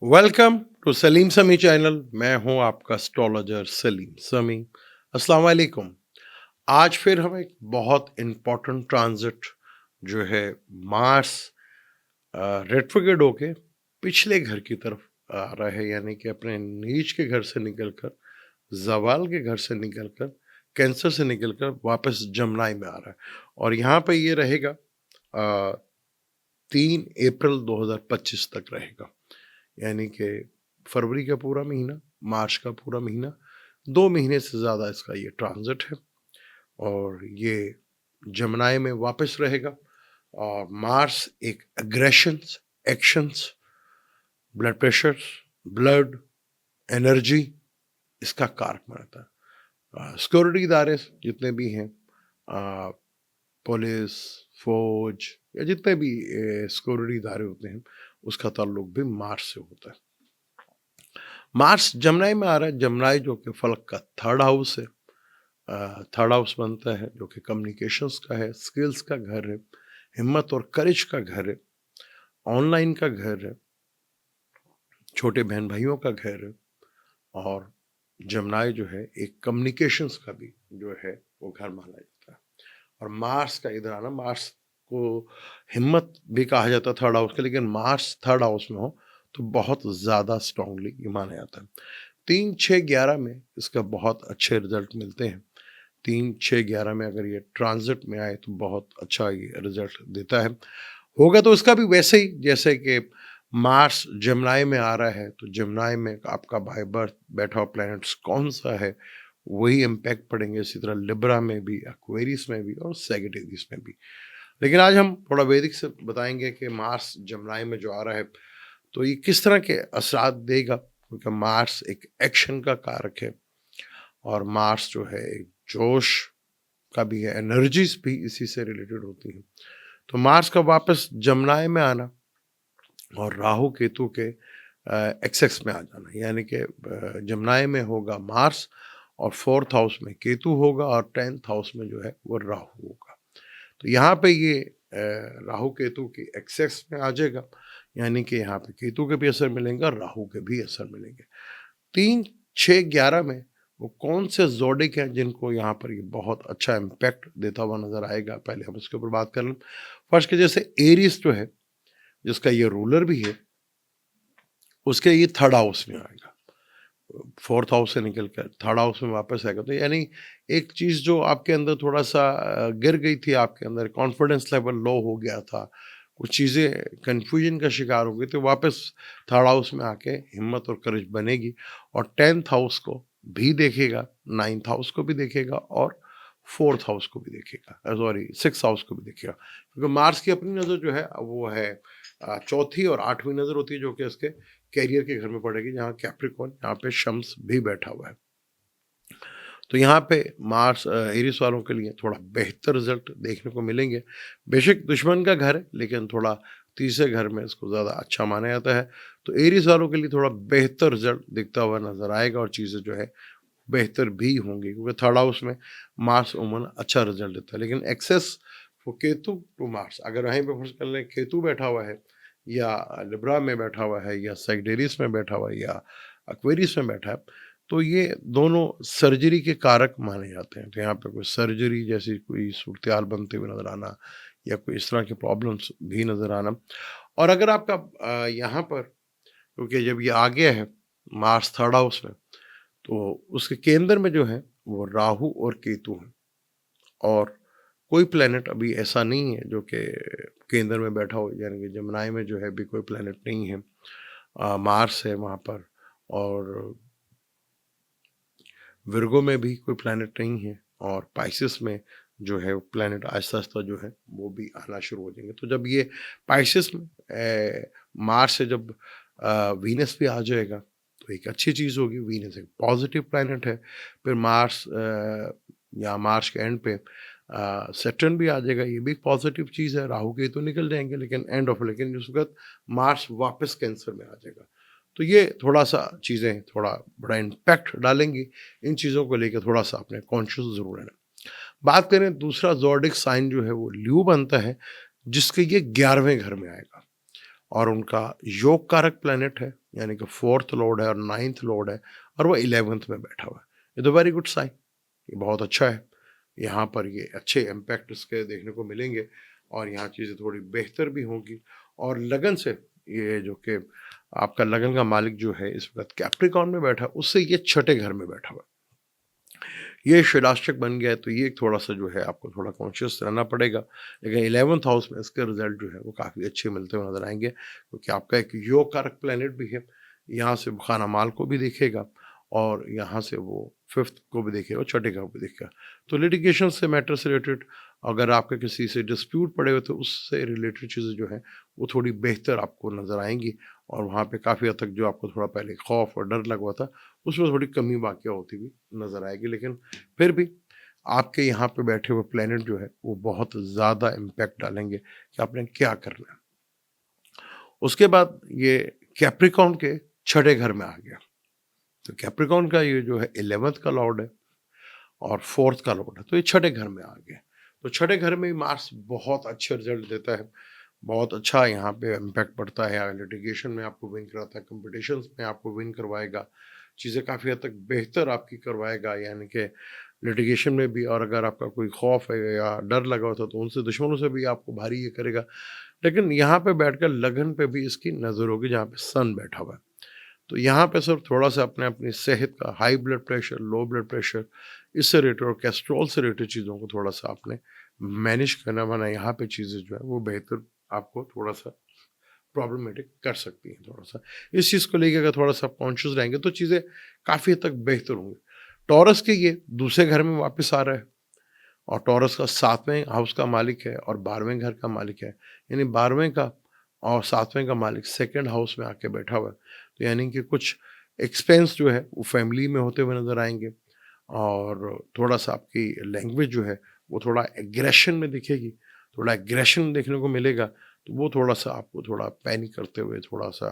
Welcome to Salim समी channel. मैं हूं आपका एस्ट्रोलॉजर सलीम समी। अस्सलाम वालेकुम। आज फिर हम एक बहुत इम्पोर्टेंट ट्रांजिट जो है मार्स रेट्रोग्रेड होके पिछले घर की तरफ आ रहा है, यानी कि अपने नीच के घर से निकलकर, जवाल के घर से निकलकर, कैंसर से निकलकर वापस जमनाई में आ रहा है। और यहाँ पे ये रहेगा 3 अप्रैल 2025 तक रहेगा, यानी कि फरवरी का पूरा महीना, मार्च का पूरा महीना, 2 महीने से ज़्यादा इसका ये ट्रांजिट है। और ये जमनाई में वापस रहेगा। और मार्स एक aggressions, actions, blood pressure, blood, energy, इसका कारक मानता है। सिक्योरिटी इदारे जितने भी हैं, पुलिस, फौज या जितने भी सिक्योरिटी इदारे होते हैं, उसका ताल्लुक भी मार्स से होता है। मार्स जमनाई में आ रहा है। जमनाई जो कि फलक का थर्ड हाउस है। थर्ड हाउस बनता है जो कि कम्युनिकेशंस का है, स्किल्स का घर है, हिम्मत और करेज का घर है, ऑनलाइन का घर है, छोटे बहन भाइयों का घर है। और जमनाई जो है एक कम्युनिकेशंस का भी जो है वो घर माना जाता है। और मार्स का इधर आना, मार्स को हिम्मत भी कहा जाता है थर्ड हाउस के, लेकिन मार्स थर्ड हाउस में हो तो बहुत ज़्यादा स्ट्रांगली ये माना जाता है। 3, 6, 11 में इसका बहुत अच्छे रिजल्ट मिलते हैं। 3, 6, 11 में अगर ये ट्रांजिट में आए तो बहुत अच्छा ये रिजल्ट देता है। होगा तो इसका भी वैसे ही जैसे कि मार्स जमनाई में आ रहा है, तो जमनाई में आपका बाय बर्थ बैठा हुआ प्लैनेट्स कौन सा है वही इम्पैक्ट पड़ेंगे। इसी तरह लिब्रा में भी, एक्वेरियस में भी और सैजिटेरियस में भी। लेकिन आज हम थोड़ा वैदिक से बताएंगे कि मार्स जमनाई में जो आ रहा है तो ये किस तरह के असरात देगा, क्योंकि मार्स एक एक्शन का कारक है। और मार्स जो है एक जोश का भी है, एनर्जीज भी इसी से रिलेटेड होती हैं। तो मार्स का वापस जमनाई में आना और राहु केतु के एक्सेस में आ जाना, यानी कि जमनाई में होगा मार्स और फोर्थ हाउस में केतु होगा और 10th हाउस में जो है वो राहु होगा। तो यहाँ पे ये राहु केतु की एक्सेस में आ जाएगा, यानी कि यहाँ पे केतु के भी असर मिलेंगे और राहु के भी असर मिलेंगे। 3, 6, 11 में वो कौन से जोडिक हैं जिनको यहाँ पर ये बहुत अच्छा इम्पैक्ट देता हुआ नजर आएगा, पहले हम इसके ऊपर बात कर लें। फर्स्ट के जैसे एरिस जो है, जिसका ये रूलर भी है, उसके ये थर्ड हाउस में आएगा। फोर्थ हाउस से निकल कर थर्ड हाउस में वापस आएगा। तो यानी एक चीज़ जो आपके अंदर थोड़ा सा गिर गई थी, आपके अंदर कॉन्फिडेंस लेवल लो हो गया था, कुछ चीज़ें कन्फ्यूजन का शिकार हो गई, तो वापस थर्ड हाउस में आके हिम्मत और करेज बनेगी। और 10th हाउस को भी देखेगा, 9th हाउस को भी देखेगा और फोर्थ हाउस को भी देखेगा, सॉरी 6th हाउस को भी देखेगा। क्योंकि मार्स की अपनी नज़र जो है वो है चौथी और 8वीं नज़र होती है, जो कि इसके कैरियर के घर में पड़ेगी, जहाँ कैप्रिकॉर्न, यहाँ पे शम्स भी बैठा हुआ है। तो यहाँ पे मार्स एरिस वालों के लिए थोड़ा बेहतर रिजल्ट देखने को मिलेंगे। बेशक दुश्मन का घर है, लेकिन थोड़ा तीसरे घर में इसको ज़्यादा अच्छा माना जाता है। तो एरिस वालों के लिए थोड़ा बेहतर रिजल्ट दिखता हुआ नजर आएगा और चीज़ें जो है बेहतर भी होंगी, क्योंकि थर्ड हाउस में मार्स उमन अच्छा रिजल्ट देता है। लेकिन access for Ketu to Mars, अगर वहीं पे फर्ज कर लें केतु बैठा हुआ है या लिब्रा में बैठा हुआ है या सैजिटेरियस में बैठा हुआ है या एक्वेरियस में बैठा है, तो ये दोनों सर्जरी के कारक माने जाते हैं। तो यहाँ पे कोई सर्जरी जैसी कोई सूरत बनते हुए नजर आना या कोई इस तरह की प्रॉब्लम्स भी नजर आना। और अगर आपका यहाँ पर, क्योंकि जब ये आ गया है मार्स थर्ड हाउस में, तो उसके केंद्र में जो है वो राहु और केतु हैं। और कोई प्लेनेट अभी ऐसा नहीं है जो कि केंद्र में बैठा हो, यानी कि जमनाई में जो है भी कोई प्लेनेट नहीं है। मार्स है वहाँ पर, और विर्गो में भी कोई प्लैनेट नहीं है, और पाइसिस में जो है प्लैनेट आहिस्ता आहिस्ता जो है वो भी आना शुरू हो जाएंगे। तो जब ये पाइसिस में मार्स से जब वीनस भी आ जाएगा तो एक अच्छी चीज़ होगी। वीनस एक पॉजिटिव प्लैनेट है। फिर मार्स या मार्च के एंड पे सैटर्न भी आ जाएगा, ये भी एक पॉजिटिव चीज़ है। राहु के तो निकल जाएंगे लेकिन एंड ऑफ, लेकिन उस वक्त मार्स वापस कैंसर में आ जाएगा। तो ये थोड़ा सा चीज़ें थोड़ा बड़ा इम्पैक्ट डालेंगी। इन चीज़ों को लेकर थोड़ा सा अपने कॉन्शियस ज़रूर रहना। बात करें दूसरा ज़ोडिक साइन जो है वो ल्यू बनता है, जिसके ये 11वें घर में आएगा। और उनका योग कारक प्लैनेट है, यानी कि 4th लॉर्ड है और 9th लॉर्ड है, और वो 11th में बैठा हुआ है। ये तो वेरी गुड साइन, ये बहुत अच्छा है। यहाँ पर ये अच्छे इम्पैक्ट इसके देखने को मिलेंगे और यहाँ चीज़ें थोड़ी बेहतर भी होंगी। और लगन से, ये जो कि आपका लगन का मालिक जो है इस वक्त कैप्रिकॉर्न में बैठा, उससे ये छठे घर में बैठा हुआ है। ये शिलाष्टक बन गया है, तो ये थोड़ा-सा जो है आपको थोड़ा कॉन्शियस रहना पड़ेगा। लेकिन 11th हाउस में इसके रिज़ल्ट जो है वो काफ़ी अच्छे मिलते हुए नज़र आएँगे, क्योंकि आपका एक योग कारक प्लैनेट भी है। यहाँ से वो खाना माल को भी देखेगा और यहाँ से वो 5th को भी देखेगा और छठे को भी देखेगा। तो लिटिगेशन से, मैटर से रिलेटेड, अगर आपके किसी से डिस्प्यूट पड़े हुए तो उससे रिलेटेड चीज़ें जो हैं वो थोड़ी बेहतर आपको नज़र आएँगी और वहाँ पे काफ़ी हद तक जो आपको थोड़ा पहले खौफ और डर लगा हुआ था, उसमें थोड़ी कमी वाक़या होती हुई नज़र आएगी। लेकिन फिर भी आपके यहाँ पे बैठे हुए प्लैनेट जो है वो बहुत ज़्यादा इम्पैक्ट डालेंगे कि आपने क्या करना है। उसके बाद ये कैप्रिकॉर्न के छठे घर में आ गया। तो कैप्रिकॉर्न का ये जो है 11th का लॉर्ड है और 4th का लॉर्ड है, तो ये छठे घर में आ गया। तो छठे घर में मार्स बहुत अच्छे रिजल्ट देता है, बहुत अच्छा यहाँ पे इम्पैक्ट पड़ता है। लिटिगेशन में आपको विन कराता है, कॉम्पिटिशन्स में आपको विन करवाएगा, चीज़ें काफ़ी हद तक बेहतर आपकी करवाएगा, यानी कि लिटिगेशन में भी। और अगर आपका कोई खौफ है या डर लगा होता तो उनसे, दुश्मनों से भी आपको भारी ये करेगा। लेकिन यहाँ पे बैठकर लगन पे भी इसकी नज़र होगी, जहाँ पे सन बैठा हुआ है। तो यहाँ पे सर थोड़ा-सा अपने अपनी सेहत का, high blood pressure, low blood pressure, इससे रिलेटेड और कोलेस्ट्रॉल से रिलेटेड चीज़ों को थोड़ा-सा आपने मैनेज करना, वरना यहाँ पे चीज़ें जो है वो बेहतर आपको थोड़ा-सा प्रॉब्लमेटिक कर सकती हैं थोड़ा-सा। इस चीज़ को लेके अगर थोड़ा-सा आप कॉन्शियस रहेंगे तो चीज़ें काफ़ी हद तक बेहतर होंगी। टॉरस के ये दूसरे घर में वापस आ रहा है और टॉरस का 7वें हाउस का मालिक है और 12वें घर का मालिक है। यानी 12वें का और 7वें का मालिक सेकंड हाउस में आके बैठा हुआ है। तो यानी कि कुछ एक्सपेंस जो है वो फैमिली में होते हुए नज़र आएँगे और थोड़ा-सा आपकी लैंग्वेज जो है वो थोड़ा एग्रेशन में दिखेगी, थोड़ा एग्रेशन देखने को मिलेगा। तो वो थोड़ा-सा आपको थोड़ा पैनिक करते हुए, थोड़ा-सा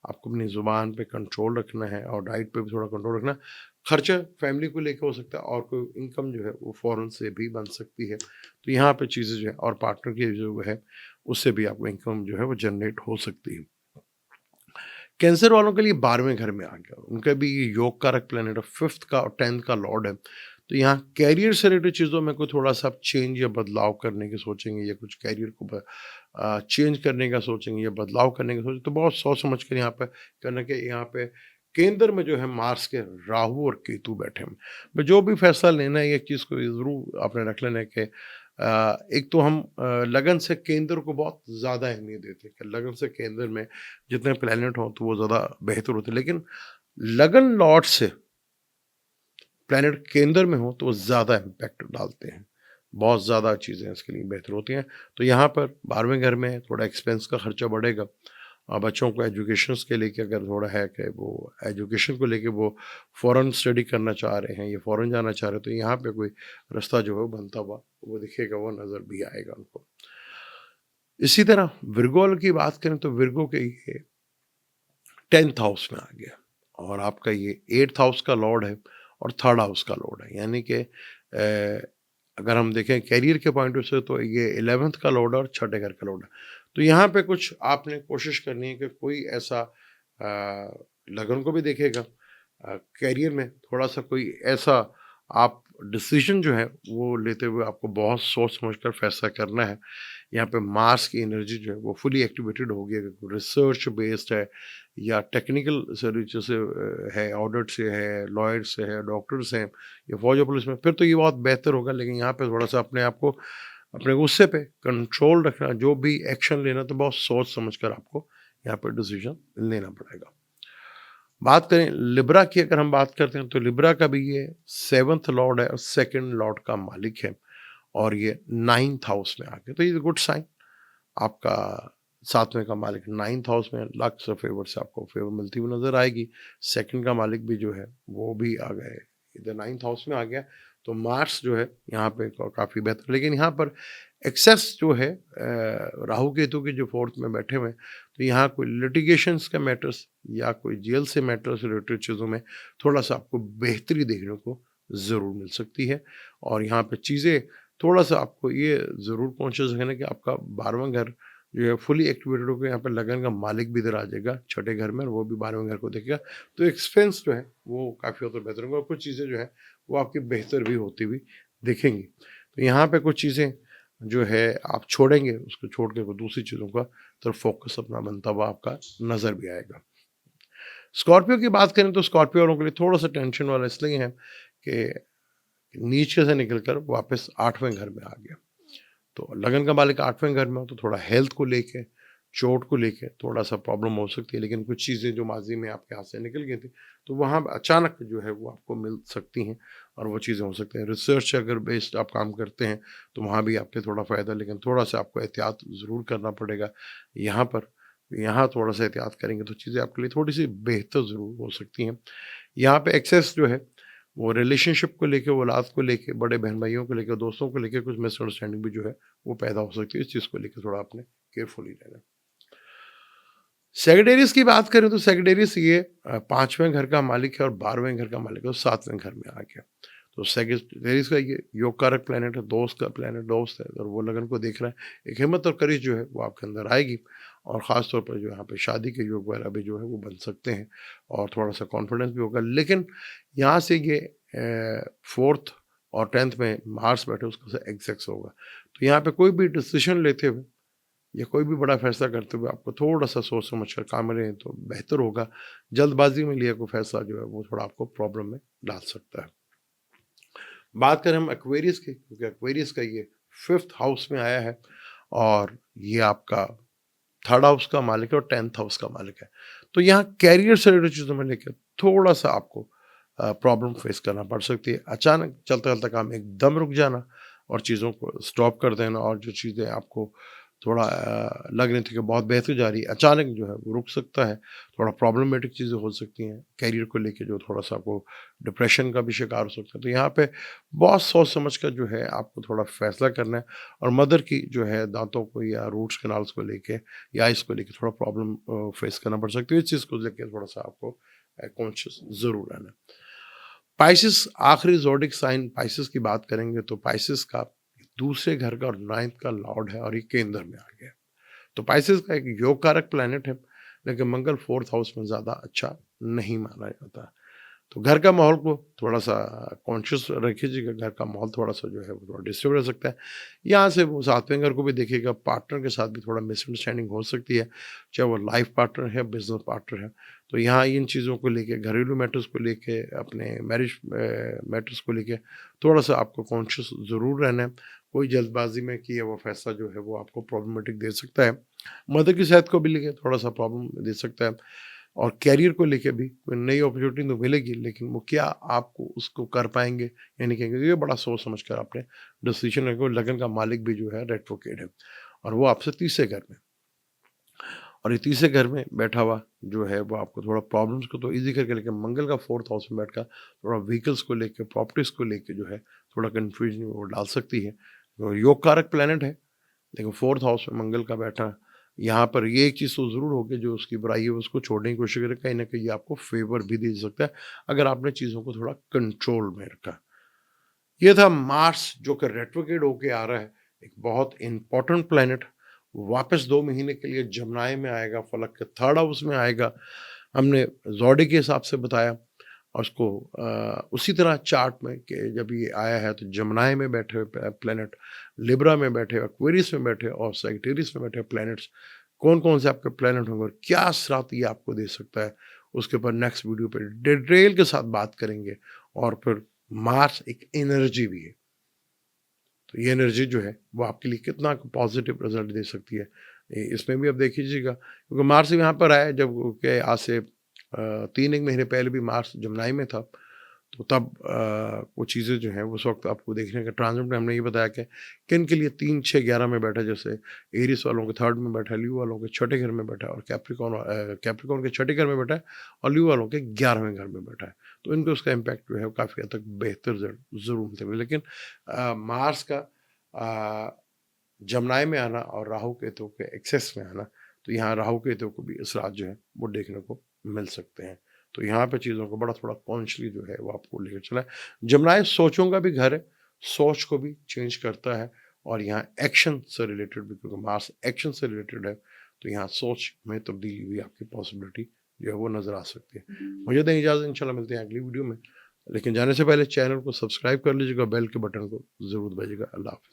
आपको अपनी ज़ुबान पे कंट्रोल रखना है और डाइट पे भी थोड़ा कंट्रोल रखना है। खर्चा फैमिली को लेके हो सकता है और कोई इनकम जो है वो फ़ॉरेन से भी बन सकती है। तो यहाँ पे चीज़ें जो है और पार्टनर की जो है उससे भी आपको इनकम जो है वो जनरेट हो सकती है। कैंसर वालों के लिए 12वें घर में आ गया, उनका भी ये योग कारक प्लैनेट है, 5th का और 10th का लॉर्ड है। तो यहाँ करियर से रिलेटेड चीज़ों में कोई थोड़ा-सा आप चेंज या बदलाव करने की सोचेंगे या कुछ करियर को चेंज करने का सोचेंगे या बदलाव करने का सोचेंगे, तो बहुत सोच समझ कर यहाँ पे करना कि यहाँ पे केंद्र में जो है मार्स के राहु और केतु बैठे हैं। मैं जो भी फैसला लेना है, एक चीज़ को ज़रूर आपने रख लेना है कि एक तो हम लगन से केंद्र को बहुत ज़्यादा अहमियत देते हैं कि लगन से केंद्र में जितने प्लैनेट हों तो वो ज़्यादा बेहतर होते हैं। लेकिन लगन लॉर्ड से प्लैनेट केंद्र में हो तो वो ज़्यादा इम्पैक्ट डालते हैं। बहुत ज़्यादा चीज़ें इसके लिए बेहतर होती हैं। तो यहाँ पर 12वें घर में थोड़ा एक्सपेंस का खर्चा बढ़ेगा। बच्चों को एजुकेशंस के लेके अगर थोड़ा है कि वो एजुकेशन को लेके वो फ़ॉरेन स्टडी करना चाह रहे हैं या फ़ॉरेन जाना चाह रहे हैं, तो यहाँ पे कोई रास्ता जो है वो बनता हुआ वो दिखेगा, वो नज़र भी आएगा उनको। इसी तरह विर्गो की बात करें तो विर्गो के ये 10th हाउस में आ गया और आपका ये 8th हाउस का लॉर्ड है और 3rd हाउस का लॉर्ड है। यानी कि अगर हम देखें करियर के पॉइंट ऑफ से तो ये 11th का लॉर्ड है और छठे घर का लॉर्ड है। तो यहाँ पे कुछ आपने कोशिश करनी है कि कोई ऐसा लगन को भी देखेगा, करियर में थोड़ा-सा कोई ऐसा आप डिसीजन जो है वो लेते हुए आपको बहुत सोच समझ कर फैसला करना है। यहाँ पे मार्स की एनर्जी जो है वो फुली एक्टिवेटेड होगी। अगर रिसर्च बेस्ड है या टेक्निकल सर्विस से है, ऑडिट से है, लॉयर से है, डॉक्टर से हैं या फौज और पुलिस में, फिर तो ये बहुत बेहतर होगा। लेकिन यहाँ पे थोड़ा-सा अपने आप को अपने गुस्से पे कंट्रोल रखना, जो भी एक्शन लेना तो बहुत सोच समझ कर आपको यहाँ पे डिसीजन लेना पड़ेगा। बात करें लिब्रा की, अगर हम बात करते हैं तो लिब्रा का भी ये 7th लॉर्ड है और 2nd लॉर्ड का मालिक है और ये 9th हाउस में आ गया। तो ये गुड साइन, आपका 7वें का मालिक 9th हाउस में, लक से फेवर से आपको फेवर मिलती हुई नज़र आएगी। 2nd का मालिक भी जो है वो भी आ गए, इधर 9th हाउस में आ गया। तो मार्स जो है यहाँ पे काफ़ी बेहतर, लेकिन यहाँ पर एक्सेस जो है राहु केतु के जो 4th में बैठे हुए हैं, तो यहाँ कोई लिटिगेशंस का मैटर्स या कोई जेल से मैटर्स रिलेटेड चीज़ों में थोड़ा-सा आपको बेहतरी देखने को ज़रूर मिल सकती है। और यहाँ पे चीज़ें थोड़ा-सा आपको ये ज़रूर कॉन्शियस रखना है कि आपका 12वां घर जो है फुली एक्टिवेटेड होकर यहाँ पे लगन का मालिक भी इधर आ जाएगा छठे घर में, और वो भी 12वें घर को देखेगा। तो एक्सपेंस जो है वो काफ़ी हद तक बेहतर होगा, और कुछ चीज़ें जो है वो आपकी बेहतर भी होती हुई दिखेंगी। तो यहाँ पे कुछ चीज़ें जो है आप छोड़ेंगे, उसको छोड़ के वो दूसरी चीज़ों का तरफ फोकस अपना बनता हुआ आपका नज़र भी आएगा। स्कॉर्पियो की बात करें तो स्कॉर्पियो वालों के लिए थोड़ा-सा टेंशन वाला इसलिए है कि नीचे से निकल कर वापस 8वें घर में आ गया। तो लगन का मालिक 8वें घर में हो तो थोड़ा हेल्थ को लेके, चोट को लेके थोड़ा-सा प्रॉब्लम हो सकती है, लेकिन कुछ चीज़ें जो माज़ी में आपके हाथ से निकल गई थी, तो वहाँ अचानक जो है वो आपको मिल सकती हैं, और वो चीज़ें हो सकती हैं। रिसर्च अगर बेस्ड आप काम करते हैं, तो वहाँ भी आपके थोड़ा फ़ायदा, लेकिन थोड़ा-सा आपको एहतियात ज़रूर करना पड़ेगा यहाँ पर। यहाँ थोड़ा-सा एहतियात करेंगे तो चीज़ें आपके लिए थोड़ी-सी बेहतर ज़रूर हो सकती हैं। यहाँ पे एक्सेस जो है वो रिलेशनशिप को लेके, औलाद को लेके, बड़े बहन-भाइयों को लेके, दोस्तों को लेके कुछ मिसअंडरस्टैंडिंग भी जो है वो पैदा हो सकती है। इस चीज़ को लेके थोड़ा आपने केयरफुली रहना है। सेक्रेटेरिएस की बात करें तो सेक्रेटेरिएस ये 5वें घर का मालिक है और 12वें घर का मालिक है, तो 7वें घर में आ गया। तो सेक्रेटेरिएस का ये योग कारक प्लैनेट है, दोस्त का प्लैनेट, दोस्त है, और वो लगन को देख रहा है। एक हिम्मत और करेज जो है वो आपके अंदर आएगी, और ख़ास तौर पर जो यहाँ पे शादी के योग वगैरह भी जो है वो बन सकते हैं, और थोड़ा-सा कॉन्फिडेंस भी होगा। लेकिन यहाँ से ये 4th और 10th में मार्स बैठे, उसका से एग्ज़ैक्ट होगा। तो यहाँ पे कोई भी डिसीज़न लेते हुए या कोई भी बड़ा फैसला करते हुए आपको थोड़ा-सा सोच समझ कर काम लें तो बेहतर होगा। जल्दबाज़ी में लिया कोई फैसला जो है वो थोड़ा आपको प्रॉब्लम में डाल सकता है। बात करें हम एक्वेरियस की, क्योंकि एक्वेरियस का ये 5th हाउस में आया है, और ये आपका 3rd हाउस का मालिक है और 10th हाउस का मालिक है। तो यहाँ करियर से रिलेटेड चीज़ों में लेके थोड़ा-सा आपको प्रॉब्लम फेस करना पड़ सकती है। अचानक चलता-चलता काम एकदम रुक जाना, और चीज़ों को स्टॉप कर देना, और जो चीज़ें आपको थोड़ा लग रही थी कि बहुत बेहतर जा रही है, अचानक जो है वो रुक सकता है। थोड़ा प्रॉब्लमेटिक चीज़ें हो सकती हैं करियर को लेके, जो थोड़ा-सा आपको डिप्रेशन का भी शिकार हो सकता है। तो यहाँ पे बहुत सोच समझ कर जो है आपको थोड़ा फैसला करना है, और मदर की जो है दाँतों को या रूट्स कैनाल्स को लेके या इसको लेके थोड़ा प्रॉब्लम फेस करना पड़ सकती है। इस चीज़ को लेके थोड़ा-सा आपको कॉन्शियस ज़रूर रहना है। पाइसेस आखिरी ज़ोडिक साइन पाइसेस की बात करेंगे तो पाइसेस का दूसरे घर का और 9th का लॉर्ड है, और ये केंद्र में आ गया। तो पाइसेस का एक योग कारक प्लैनेट है, लेकिन मंगल 4th हाउस में ज़्यादा अच्छा नहीं माना जाता। तो घर का माहौल को थोड़ा-सा कॉन्शियस रखिएगा, घर का माहौल थोड़ा-सा जो है वो थोड़ा डिस्टर्ब रह सकता है। यहाँ से वो 7वें घर को भी देखिएगा, पार्टनर के साथ भी थोड़ा मिसअंडरस्टैंडिंग हो सकती है, चाहे वो लाइफ पार्टनर है, बिज़नेस पार्टनर है। तो यहाँ इन चीज़ों को लेके, घरेलू मैटर्स को लेके, अपने मैरिज मैटर्स को लेके थोड़ा-सा आपको कॉन्शियस ज़रूर रहना है। कोई जल्दबाज़ी में किया हुआ फैसला जो है वो आपको प्रॉब्लमेटिक दे सकता है। मदर की सेहत को भी लेके थोड़ा-सा प्रॉब्लम दे सकता है। और करियर को लेके भी कोई नई अपॉर्चुनिटी तो मिलेगी, लेकिन वो क्या आपको उसको कर पाएँगे या नहीं करेंगे, ये बड़ा सोच समझ कर आपने डिसीजन रखो। लगन का मालिक भी जो है रेट्रोग्रेड है, और वो आपसे तीसरे घर में, और ये तीसरे घर में बैठा हुआ जो है वो आपको थोड़ा प्रॉब्लम्स को तो ईज़ी करके, लेकिन मंगल का 4th हाउस में बैठकर थोड़ा व्हीकल्स को लेके, प्रॉपर्टीज़ को लेके जो है थोड़ा कन्फ्यूजन में वो डाल सकती है। तो योग कारक प्लैनेट है, देखो 4th हाउस में मंगल का बैठा, यहाँ पर ये एक चीज़ तो ज़रूर होगी, जो उसकी बुराई है उसको छोड़ने की कोशिश करें, कहीं न कहीं ये आपको फ़ेवर भी दे सकता है, अगर आपने चीज़ों को थोड़ा कंट्रोल में रखा। ये था मार्स जो कि रेट्रोग्रेड होके आ रहा है, एक बहुत इम्पोर्टेंट प्लैनेट, वापस 2 महीने के लिए जमनाई में आएगा, फलक के 3rd हाउस में आएगा। हमने ज़ोडिक के हिसाब से बताया, और उसको उसी तरह चार्ट में कि जब ये आया है तो जमनाई में बैठे हुए प्लैनेट, लिब्रा में बैठे, एक्वेरियस में बैठे और सैजिटेरियस में बैठे प्लैनेट्स, कौन-कौन से आपके प्लैनेट होंगे और क्या असरात ये आपको दे सकता है, उसके ऊपर नेक्स्ट वीडियो पे डिटेल के साथ बात करेंगे। और फिर मार्स एक एनर्जी भी है, तो ये एनर्जी जो है वो आपके लिए कितना पॉजिटिव रिजल्ट दे सकती है, इसमें भी आप देख लीजिएगा, क्योंकि मार्स यहाँ पर आया जब के आज से 3 एक महीने पहले भी मार्स जमनाई में था। तो तब वो चीज़ें जो हैं उस वक़्त आपको देखने का ट्रांजिट में हमने ये बताया कि किन के लिए 3, 6, 11 में बैठा, जैसे एरिस वालों के 3rd में बैठा है, लियो वालों के छठे घर में बैठा है, और कैप्रिकॉर्न के छठे घर में बैठा है, और लियो वालों के 11वें घर में बैठा है। तो इनको उसका इम्पैक्ट जो है वो काफ़ी हद तक बेहतर ज़रूर मिलता है। लेकिन मार्स का जमनाई में आना और राहु केतु के एक्सेस में आना, तो यहाँ राहु केतु को भी असरात जो है वो देखने को मिल सकते हैं। तो यहाँ पे चीज़ों को बड़ा थोड़ा कॉन्शियसली जो है वो आपको लेकर चला है। जमनाई सोचों का भी घर है, सोच को भी चेंज करता है, और यहाँ एक्शन से रिलेटेड भी, क्योंकि मार्स एक्शन से रिलेटेड है, तो यहाँ सोच में तब्दीली भी आपकी पॉसिबिलिटी जो है वो नज़र आ सकती है। मुझे दें इजाज़त, इंशाल्लाह मिलते हैं अगली वीडियो में। लेकिन जाने से पहले चैनल को सब्सक्राइब कर लीजिएगा, बेल के बटन को ज़रूर दबाइएगा। अल्लाह हाफ़िज़।